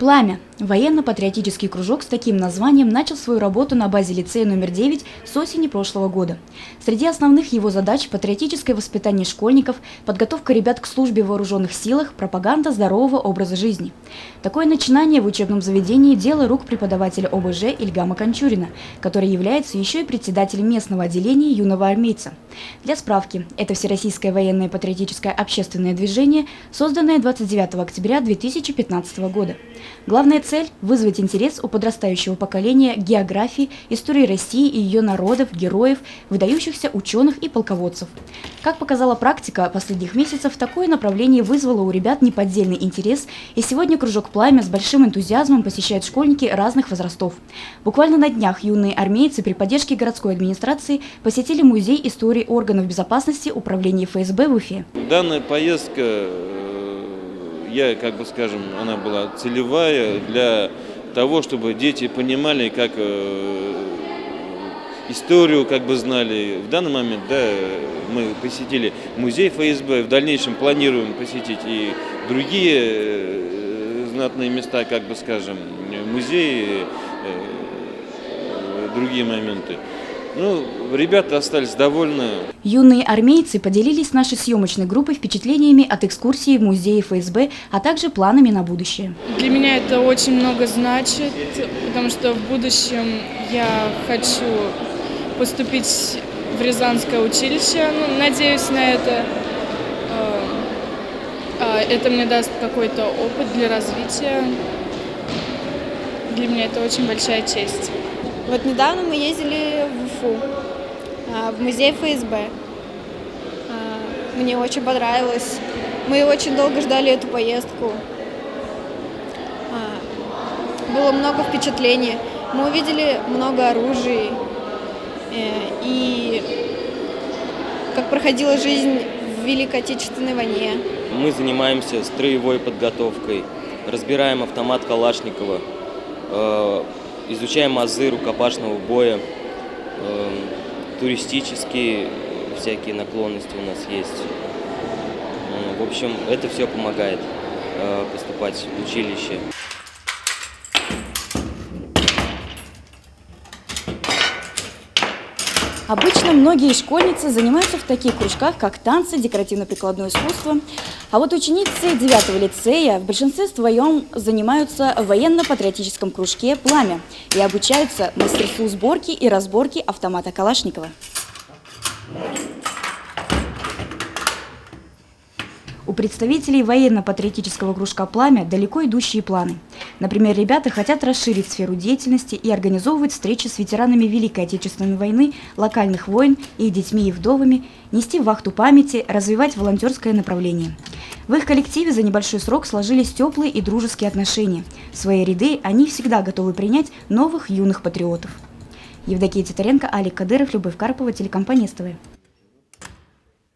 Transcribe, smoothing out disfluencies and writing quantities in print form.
«Пламя» – военно-патриотический кружок с таким названием начал свою работу на базе лицея номер 9 с осени прошлого года. Среди основных его задач – патриотическое воспитание школьников, подготовка ребят к службе в вооруженных силах, пропаганда здорового образа жизни. Такое начинание в учебном заведении – дело рук преподавателя ОБЖ Ильгама Кончурина, который является еще и председателем местного отделения юного армейца. Для справки, это всероссийское военное патриотическое общественное движение, созданное 29 октября 2015 года. Главная цель – вызвать интерес у подрастающего поколения к географии, истории России и ее народов, героев, выдающихся ученых и полководцев. Как показала практика последних месяцев, такое направление вызвало у ребят неподдельный интерес, и сегодня кружок «Пламя» с большим энтузиазмом посещают школьники разных возрастов. Буквально на днях юные армейцы при поддержке городской администрации посетили музей истории органов безопасности Управления ФСБ в Уфе. Данная поездка, она была целевая для того, чтобы дети понимали, как историю знали. В данный момент, мы посетили музей ФСБ, в дальнейшем планируем посетить и другие знатные места, музеи, другие моменты. Ребята остались довольны. Юные армейцы поделились с нашей съемочной группой впечатлениями от экскурсии в музее ФСБ, а также планами на будущее. Для меня это очень много значит, потому что в будущем я хочу поступить в Рязанское училище, надеюсь на это. Это мне даст какой-то опыт для развития. Для меня это очень большая честь. Вот недавно мы ездили в Уфу, в музей ФСБ. Мне очень понравилось. Мы очень долго ждали эту поездку. Было много впечатлений. Мы увидели много оружия и как проходила жизнь в Великой Отечественной войне. Мы занимаемся строевой подготовкой, разбираем автомат Калашникова, изучаем азы рукопашного боя, туристические всякие наклонности у нас есть. В общем, это все помогает поступать в училище. Обычно многие школьницы занимаются в таких кружках, как танцы, декоративно-прикладное искусство. А вот ученицы 9-го лицея в большинстве своем занимаются в военно-патриотическом кружке «Пламя» и обучаются мастерству сборки и разборки автомата Калашникова. У представителей военно-патриотического кружка «Пламя» далеко идущие планы. Например, ребята хотят расширить сферу деятельности и организовывать встречи с ветеранами Великой Отечественной войны, локальных войн, их детьми и вдовами, нести вахту памяти, развивать волонтерское направление. В их коллективе за небольшой срок сложились теплые и дружеские отношения. В свои ряды они всегда готовы принять новых юных патриотов. Евдокия Титаренко, Алик Кадыров, Любовь Карпова, телекомпания СТВ.